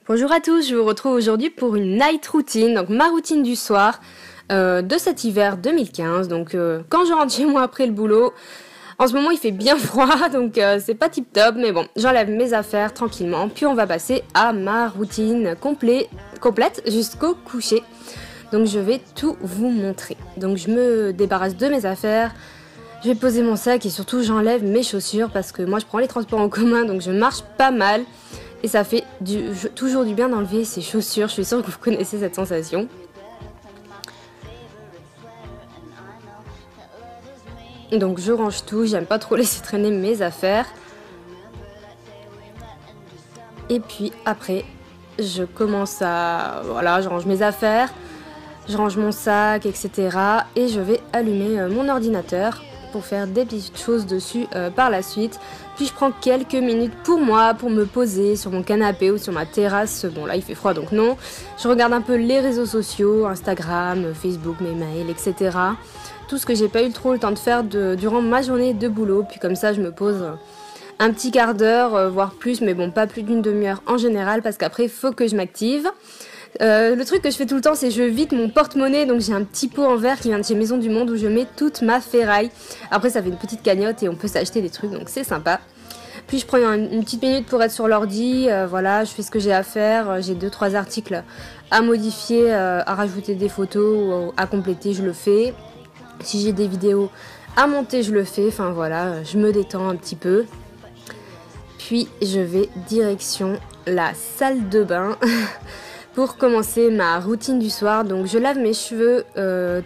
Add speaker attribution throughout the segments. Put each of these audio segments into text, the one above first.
Speaker 1: Bonjour à tous, je vous retrouve aujourd'hui pour une night routine, donc ma routine du soir de cet hiver 2015. Donc quand je rentre chez moi après le boulot, en ce moment il fait bien froid, donc c'est pas tip top, mais bon, j'enlève mes affaires tranquillement, puis on va passer à ma routine complète jusqu'au coucher. Donc je vais tout vous montrer. Donc je me débarrasse de mes affaires, je vais poser mon sac et surtout j'enlève mes chaussures parce que moi je prends les transports en commun, donc je marche pas mal. Et ça fait toujours du bien d'enlever ses chaussures, je suis sûre que vous connaissez cette sensation. Donc je range tout, j'aime pas trop laisser traîner mes affaires. Et puis après, je commence à... Voilà, je range mes affaires, je range mon sac, etc. Et je vais allumer mon ordinateur pour faire des petites choses dessus par la suite. Puis je prends quelques minutes pour moi, pour me poser sur mon canapé ou sur ma terrasse. Bon là il fait froid donc non. Je regarde un peu les réseaux sociaux, Instagram, Facebook, mes mails, etc. Tout ce que j'ai pas eu trop le temps de faire durant ma journée de boulot. Puis comme ça je me pose un petit quart d'heure, voire plus, mais bon pas plus d'une demi-heure en général parce qu'après il faut que je m'active. Le truc que je fais tout le temps, c'est que je vide mon porte-monnaie, donc j'ai un petit pot en verre qui vient de chez Maison du Monde où je mets toute ma ferraille. Après ça fait une petite cagnotte et on peut s'acheter des trucs, donc c'est sympa. Puis je prends une petite minute pour être sur l'ordi, voilà, je fais ce que j'ai à faire, j'ai 2-3 articles à modifier, à rajouter des photos ou à compléter, je le fais. Si j'ai des vidéos à monter, je le fais, enfin voilà, je me détends un petit peu. Puis je vais direction la salle de bain. Pour commencer ma routine du soir, donc je lave mes cheveux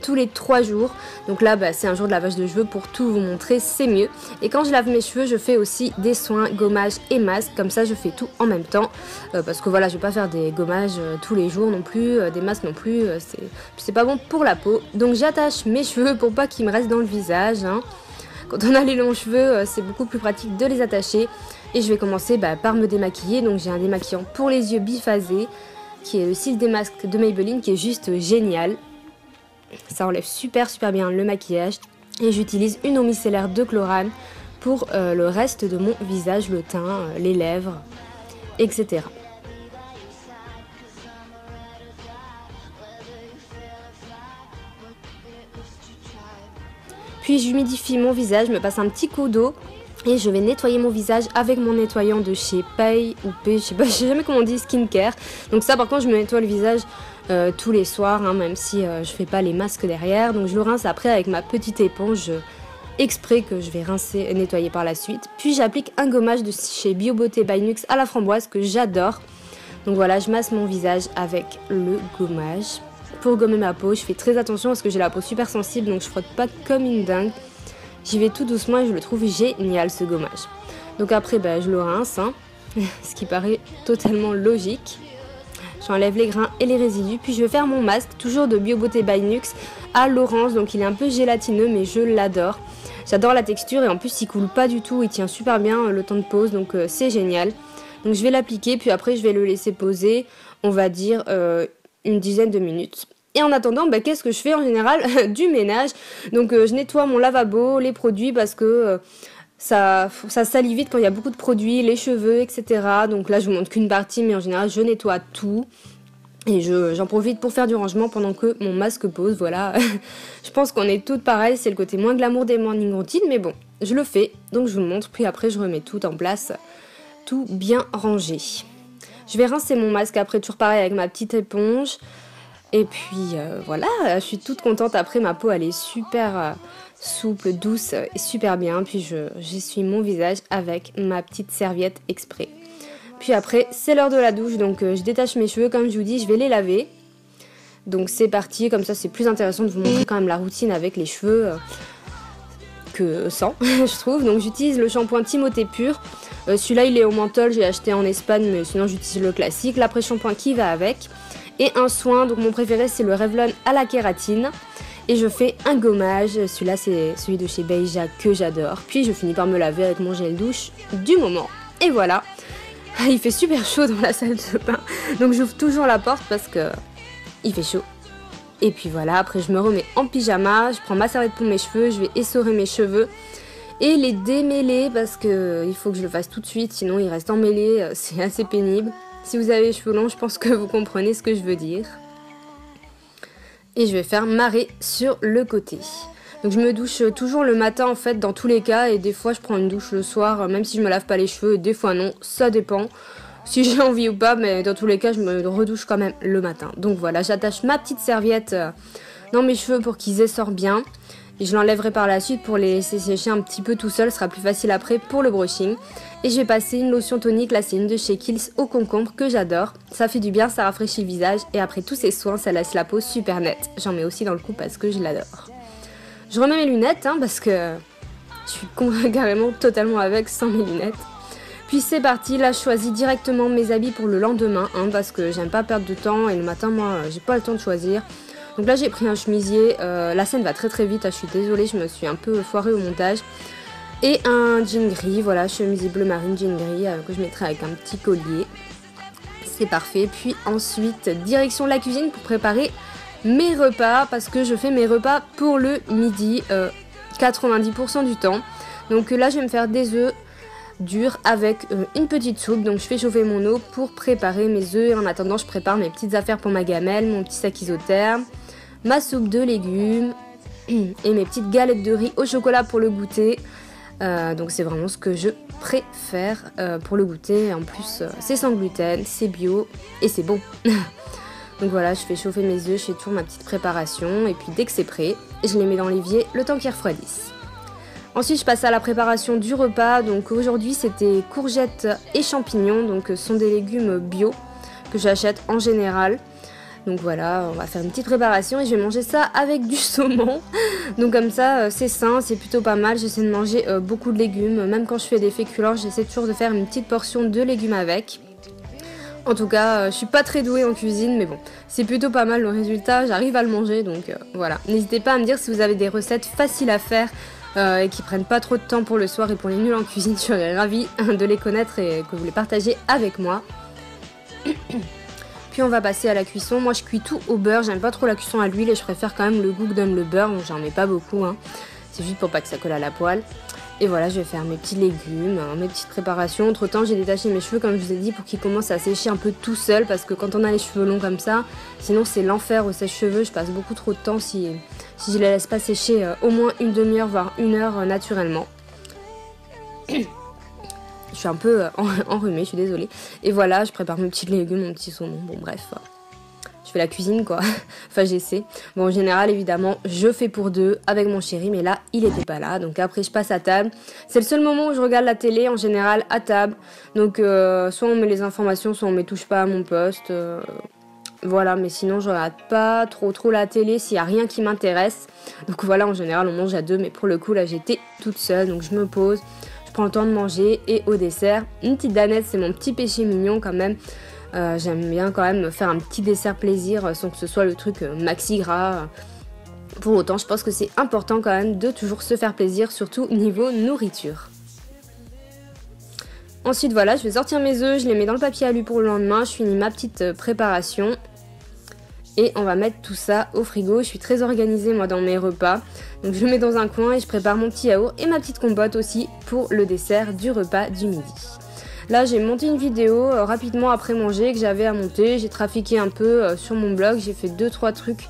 Speaker 1: tous les 3 jours. Donc là c'est un jour de lavage de cheveux pour tout vous montrer, c'est mieux. Et quand je lave mes cheveux, je fais aussi des soins, gommage et masque. Comme ça je fais tout en même temps. Parce que voilà, je vais pas faire des gommages tous les jours non plus, des masques non plus, c'est pas bon pour la peau. Donc j'attache mes cheveux pour pas qu'ils me restent dans le visage, hein. Quand on a les longs cheveux, c'est beaucoup plus pratique de les attacher. Et je vais commencer par me démaquiller. Donc j'ai un démaquillant pour les yeux biphasé, qui est le cils des masques de Maybelline, qui est juste génial. Ça enlève super bien le maquillage. Et j'utilise une eau micellaire de Chlorane pour le reste de mon visage, le teint, les lèvres, etc. Puis j'humidifie mon visage, je me passe un petit coup d'eau. Et je vais nettoyer mon visage avec mon nettoyant de chez Pay ou P, je sais jamais comment on dit, skincare. Donc ça par contre je me nettoie le visage tous les soirs, hein, même si je fais pas les masques derrière. Donc je le rince après avec ma petite éponge exprès que je vais rincer et nettoyer par la suite. Puis j'applique un gommage de chez BioBeauté by Nux à la framboise que j'adore. Donc voilà, je masse mon visage avec le gommage. Pour gommer ma peau, je fais très attention parce que j'ai la peau super sensible, donc je frotte pas comme une dingue. J'y vais tout doucement et je le trouve génial ce gommage. Donc après je le rince, hein, ce qui paraît totalement logique. J'enlève les grains et les résidus. Puis je vais faire mon masque, toujours de BioBeauté by Nux à l'orange. Donc il est un peu gélatineux mais je l'adore. J'adore la texture et en plus il coule pas du tout. Il tient super bien le temps de pose, donc c'est génial. Donc je vais l'appliquer puis après je vais le laisser poser, on va dire une dizaine de minutes. Et en attendant, qu'est-ce que je fais en général? Du ménage. Donc je nettoie mon lavabo, les produits parce que ça salit vite quand il y a beaucoup de produits, les cheveux, etc. Donc là je vous montre qu'une partie, mais en général je nettoie tout. Et j'en profite pour faire du rangement pendant que mon masque pose, voilà. Je pense qu'on est toutes pareilles, c'est le côté moins glamour des morning routines, mais bon, je le fais, donc je vous le montre. Puis après je remets tout en place, tout bien rangé. Je vais rincer mon masque après, toujours pareil avec ma petite éponge. Et puis voilà, je suis toute contente. Après ma peau elle est super souple, douce et super bien. Puis j'essuie mon visage avec ma petite serviette exprès. Puis après c'est l'heure de la douche, donc je détache mes cheveux. Comme je vous dis, je vais les laver. Donc c'est parti, comme ça c'est plus intéressant de vous montrer quand même la routine avec les cheveux que sans, je trouve. Donc j'utilise le shampoing Timothée Pur. Celui-là il est au menthol, j'ai acheté en Espagne, mais sinon j'utilise le classique. L'après-shampoing qui va avec. Et un soin, donc mon préféré c'est le Revlon à la kératine. Et je fais un gommage, celui-là c'est celui de chez Beija que j'adore. Puis je finis par me laver avec mon gel douche du moment. Et voilà, il fait super chaud dans la salle de bain. Donc j'ouvre toujours la porte parce que il fait chaud. Et puis voilà, après je me remets en pyjama, je prends ma serviette pour mes cheveux, je vais essorer mes cheveux. Et les démêler parce que il faut que je le fasse tout de suite, sinon ils restent emmêlés, c'est assez pénible. Si vous avez les cheveux longs, je pense que vous comprenez ce que je veux dire. Et je vais faire marrer sur le côté. Donc je me douche toujours le matin en fait dans tous les cas et des fois je prends une douche le soir même si je me lave pas les cheveux, des fois non, ça dépend si j'ai envie ou pas, mais dans tous les cas je me redouche quand même le matin. Donc voilà, j'attache ma petite serviette dans mes cheveux pour qu'ils essorent bien et je l'enlèverai par la suite pour les laisser sécher un petit peu tout seul, ce sera plus facile après pour le brushing. Et je vais passer une lotion tonique, là c'est une de chez Kiehl's au concombre que j'adore, ça fait du bien, ça rafraîchit le visage et après tous ces soins ça laisse la peau super nette. J'en mets aussi dans le cou parce que je l'adore. Je remets mes lunettes parce que je suis carrément totalement avec sans mes lunettes. Puis c'est parti, là je choisis directement mes habits pour le lendemain parce que j'aime pas perdre de temps et le matin moi j'ai pas le temps de choisir. Donc là j'ai pris un chemisier, la scène va très très vite, je suis désolée, je me suis un peu foirée au montage. Et un jean gris, voilà, chemisier bleu marine, jean gris que je mettrai avec un petit collier. C'est parfait, puis ensuite direction la cuisine pour préparer mes repas parce que je fais mes repas pour le midi 90% du temps. Donc là je vais me faire des œufs durs avec une petite soupe. Donc je fais chauffer mon eau pour préparer mes œufs et en attendant je prépare mes petites affaires pour ma gamelle, mon petit sac isotherme, ma soupe de légumes et mes petites galettes de riz au chocolat pour le goûter. Donc c'est vraiment ce que je préfère pour le goûter. En plus c'est sans gluten, c'est bio et c'est bon. Donc voilà, je fais chauffer mes œufs, je fais toujours ma petite préparation et puis dès que c'est prêt, je les mets dans l'évier le temps qu'ils refroidissent. Ensuite je passe à la préparation du repas. Donc aujourd'hui c'était courgettes et champignons, donc ce sont des légumes bio que j'achète en général. Donc voilà, on va faire une petite préparation et je vais manger ça avec du saumon. Donc comme ça c'est sain, c'est plutôt pas mal. J'essaie de manger beaucoup de légumes, même quand je fais des féculents, j'essaie toujours de faire une petite portion de légumes avec. En tout cas, je suis pas très douée en cuisine, mais bon, c'est plutôt pas mal le résultat, j'arrive à le manger, donc voilà. N'hésitez pas à me dire si vous avez des recettes faciles à faire et qui prennent pas trop de temps pour le soir et pour les nuls en cuisine, je serais ravie de les connaître et que vous les partagez avec moi. Puis on va passer à la cuisson. Moi je cuis tout au beurre, j'aime pas trop la cuisson à l'huile et je préfère quand même le goût que donne le beurre, donc j'en mets pas beaucoup, c'est juste pour pas que ça colle à la poêle. Et voilà, je vais faire mes petits légumes, mes petites préparations. Entre temps, j'ai détaché mes cheveux, comme je vous ai dit, pour qu'ils commencent à sécher un peu tout seul. Parce que quand on a les cheveux longs comme ça, sinon c'est l'enfer au sèche-cheveux. Je passe beaucoup trop de temps si je les laisse pas sécher au moins une demi-heure, voire une heure naturellement. Je suis un peu enrhumée, je suis désolée. Et voilà, je prépare mes petits légumes, mon petit saumon. Bon, bref. Je fais la cuisine quoi, enfin j'essaie. Bon en général évidemment je fais pour deux avec mon chéri mais là il était pas là donc après je passe à table. C'est le seul moment où je regarde la télé en général à table. Donc soit on met les informations soit on ne touche pas à mon poste. Voilà mais sinon je regarde pas trop la télé s'il n'y a rien qui m'intéresse. Donc voilà en général on mange à deux mais pour le coup là j'étais toute seule donc je me pose. Je prends le temps de manger et au dessert une petite danette c'est mon petit péché mignon quand même. J'aime bien quand même faire un petit dessert plaisir sans que ce soit le truc maxi gras. Pour autant, je pense que c'est important quand même de toujours se faire plaisir, surtout niveau nourriture. Ensuite, voilà, je vais sortir mes œufs, je les mets dans le papier alu pour le lendemain. Je finis ma petite préparation et on va mettre tout ça au frigo. Je suis très organisée moi dans mes repas. Donc je le mets dans un coin et je prépare mon petit yaourt et ma petite compote aussi pour le dessert du repas du midi. Là j'ai monté une vidéo rapidement après manger que j'avais à monter, j'ai trafiqué un peu sur mon blog, j'ai fait 2-3 trucs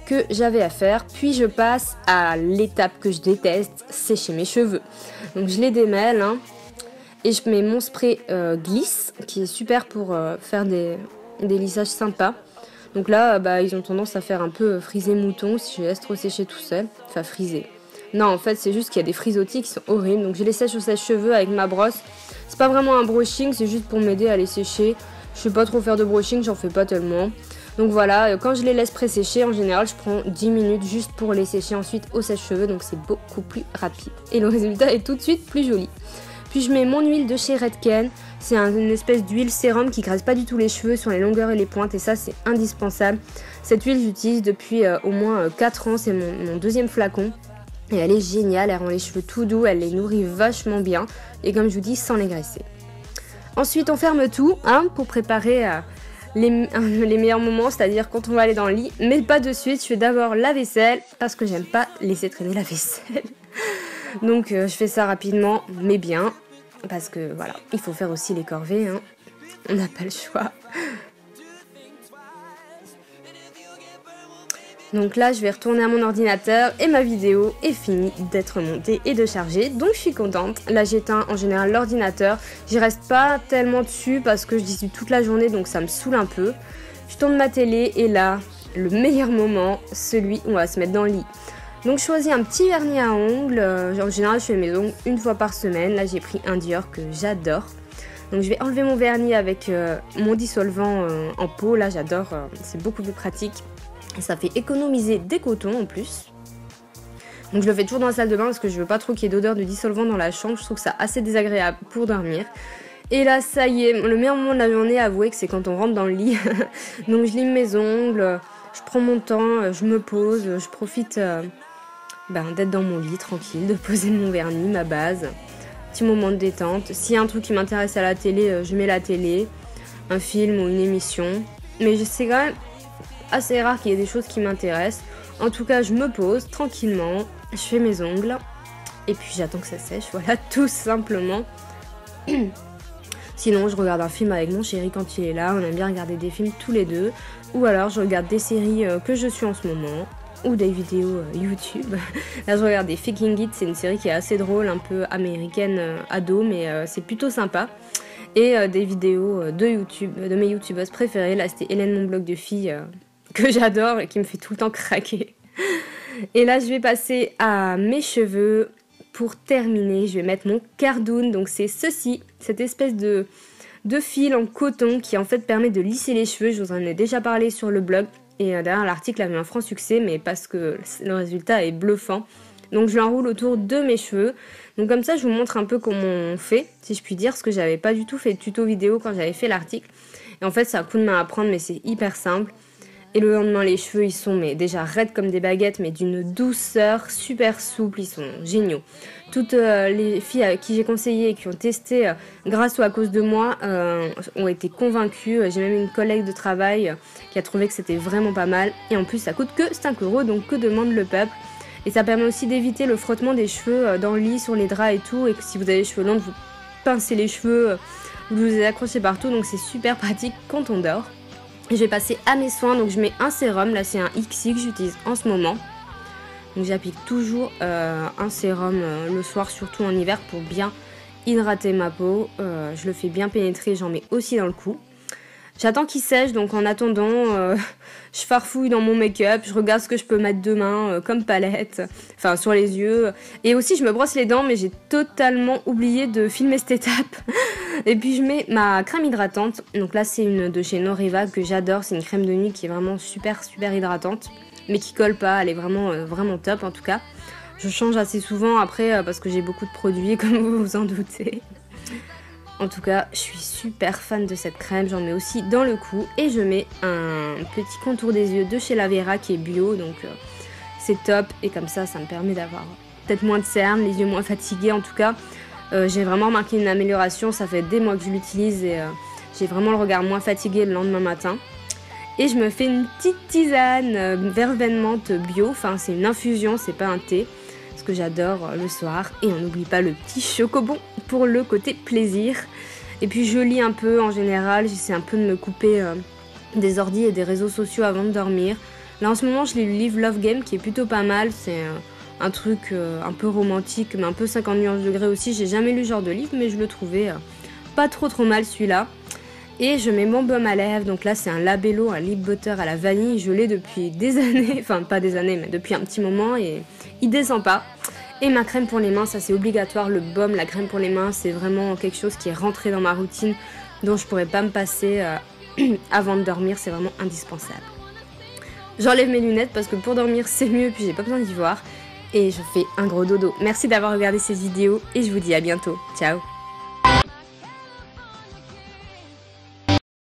Speaker 1: que j'avais à faire. Puis je passe à l'étape que je déteste, sécher mes cheveux. Donc je les démêle et je mets mon spray glisse qui est super pour faire des lissages sympas. Donc là ils ont tendance à faire un peu friser mouton si je laisse trop sécher tout seul, enfin friser. Non en fait c'est juste qu'il y a des frisottis qui sont horribles donc je les sèche au sèche-cheveux avec ma brosse. C'est pas vraiment un brushing, c'est juste pour m'aider à les sécher. Je sais pas trop faire de brushing, j'en fais pas tellement. Donc voilà, quand je les laisse pré-sécher, en général, je prends 10 minutes juste pour les sécher ensuite au sèche-cheveux. Donc c'est beaucoup plus rapide. Et le résultat est tout de suite plus joli. Puis je mets mon huile de chez Redken. C'est une espèce d'huile sérum qui graisse pas du tout les cheveux sur les longueurs et les pointes. Et ça, c'est indispensable. Cette huile, j'utilise depuis au moins 4 ans. C'est mon deuxième flacon. Et elle est géniale, elle rend les cheveux tout doux, elle les nourrit vachement bien. Et comme je vous dis, sans les graisser. Ensuite, on ferme tout pour préparer les meilleurs moments, c'est-à-dire quand on va aller dans le lit. Mais pas de suite, je fais d'abord la vaisselle, parce que j'aime pas laisser traîner la vaisselle. Donc je fais ça rapidement, mais bien. Parce que voilà, il faut faire aussi les corvées. on n'a pas le choix. Donc là, je vais retourner à mon ordinateur et ma vidéo est finie d'être montée et de charger. Donc je suis contente. Là, j'éteins en général l'ordinateur. J'y reste pas tellement dessus parce que je discute toute la journée, donc ça me saoule un peu. Je tourne ma télé et là, le meilleur moment, celui où on va se mettre dans le lit. Donc je choisis un petit vernis à ongles. En général, je fais mes ongles une fois par semaine. Là, j'ai pris un Dior que j'adore. Donc je vais enlever mon vernis avec mon dissolvant en peau. Là, j'adore. C'est beaucoup plus pratique. Ça fait économiser des cotons en plus. Donc je le fais toujours dans la salle de bain parce que je veux pas trop qu'il y ait d'odeur de dissolvant dans la chambre. Je trouve ça assez désagréable pour dormir. Et là, ça y est, le meilleur moment de la journée, avouez que c'est quand on rentre dans le lit. Donc je lime mes ongles, je prends mon temps, je me pose, je profite d'être dans mon lit tranquille, de poser mon vernis, ma base. Petit moment de détente. S'il y a un truc qui m'intéresse à la télé, je mets la télé, un film ou une émission. Mais c'est quand même assez rare qu'il y ait des choses qui m'intéressent. En tout cas, je me pose tranquillement, je fais mes ongles et puis j'attends que ça sèche, voilà, tout simplement. Sinon, je regarde un film avec mon chéri quand il est là, on aime bien regarder des films tous les deux, ou alors je regarde des séries que je suis en ce moment, ou des vidéos YouTube. Là, je regarde des Faking It, c'est une série qui est assez drôle, un peu américaine, ado, mais c'est plutôt sympa. Et des vidéos de YouTube, de mes youtubeuses préférées. Là, c'était Hélène, mon blog de filles, que j'adore et qui me fait tout le temps craquer. Et là, je vais passer à mes cheveux. Pour terminer, je vais mettre mon cardoon. Donc c'est ceci, cette espèce de fil en coton qui en fait permet de lisser les cheveux. Je vous en ai déjà parlé sur le blog. Et derrière l'article avait un franc succès, mais parce que le résultat est bluffant. Donc je l'enroule autour de mes cheveux. Donc comme ça, je vous montre un peu comment on fait, si je puis dire, parce que j'avais pas du tout fait de tuto vidéo quand j'avais fait l'article. Et en fait, c'est un coup de main à prendre, mais c'est hyper simple. Et le lendemain, les cheveux, ils sont déjà raides comme des baguettes, mais d'une douceur super souple, ils sont géniaux. Toutes les filles à qui j'ai conseillé et qui ont testé grâce ou à cause de moi ont été convaincues. J'ai même une collègue de travail qui a trouvé que c'était vraiment pas mal. Et en plus, ça coûte que 5 €, donc que demande le peuple. Et ça permet aussi d'éviter le frottement des cheveux dans le lit, sur les draps et tout. Et que si vous avez les cheveux longs, de vous pincez les cheveux, vous les accrochez partout, donc c'est super pratique quand on dort. Je vais passer à mes soins, donc je mets un sérum, là c'est un XI que j'utilise en ce moment. Donc j'applique toujours un sérum le soir, surtout en hiver, pour bien hydrater ma peau. Je le fais bien pénétrer, j'en mets aussi dans le cou. J'attends qu'il sèche, donc en attendant, je farfouille dans mon make-up, je regarde ce que je peux mettre demain comme palette, enfin sur les yeux. Et aussi je me brosse les dents, mais j'ai totalement oublié de filmer cette étape. Et puis je mets ma crème hydratante, donc là c'est une de chez Noreva que j'adore, c'est une crème de nuit qui est vraiment super hydratante, mais qui colle pas, elle est vraiment top en tout cas. Je change assez souvent après parce que j'ai beaucoup de produits comme vous vous en doutez. En tout cas, je suis super fan de cette crème, j'en mets aussi dans le cou et je mets un petit contour des yeux de chez La Vera qui est bio, donc c'est top et comme ça, ça me permet d'avoir peut-être moins de cernes, les yeux moins fatigués en tout cas. J'ai vraiment remarqué une amélioration, ça fait des mois que je l'utilise et j'ai vraiment le regard moins fatigué le lendemain matin. Et je me fais une petite tisane verveine menthe bio, enfin c'est une infusion, c'est pas un thé. Ce que j'adore le soir. Et on n'oublie pas le petit chocobon pour le côté plaisir. Et puis je lis un peu en général, j'essaie un peu de me couper des ordis et des réseaux sociaux avant de dormir. Là en ce moment je lis le livre Love Game qui est plutôt pas mal, c'est un truc un peu romantique mais un peu 50 nuances degrés aussi. J'ai jamais lu ce genre de livre mais je le trouvais pas trop mal celui-là. Et je mets mon baume à lèvres, donc là c'est un Labello, un lip butter à la vanille, je l'ai depuis des années, enfin pas des années mais depuis un petit moment et il descend pas. Et ma crème pour les mains, ça c'est obligatoire, le baume, la crème pour les mains, c'est vraiment quelque chose qui est rentré dans ma routine, dont je pourrais pas me passer avant de dormir, c'est vraiment indispensable. J'enlève mes lunettes parce que pour dormir c'est mieux, puis j'ai pas besoin d'y voir, et je fais un gros dodo. Merci d'avoir regardé cette vidéo et je vous dis à bientôt, ciao.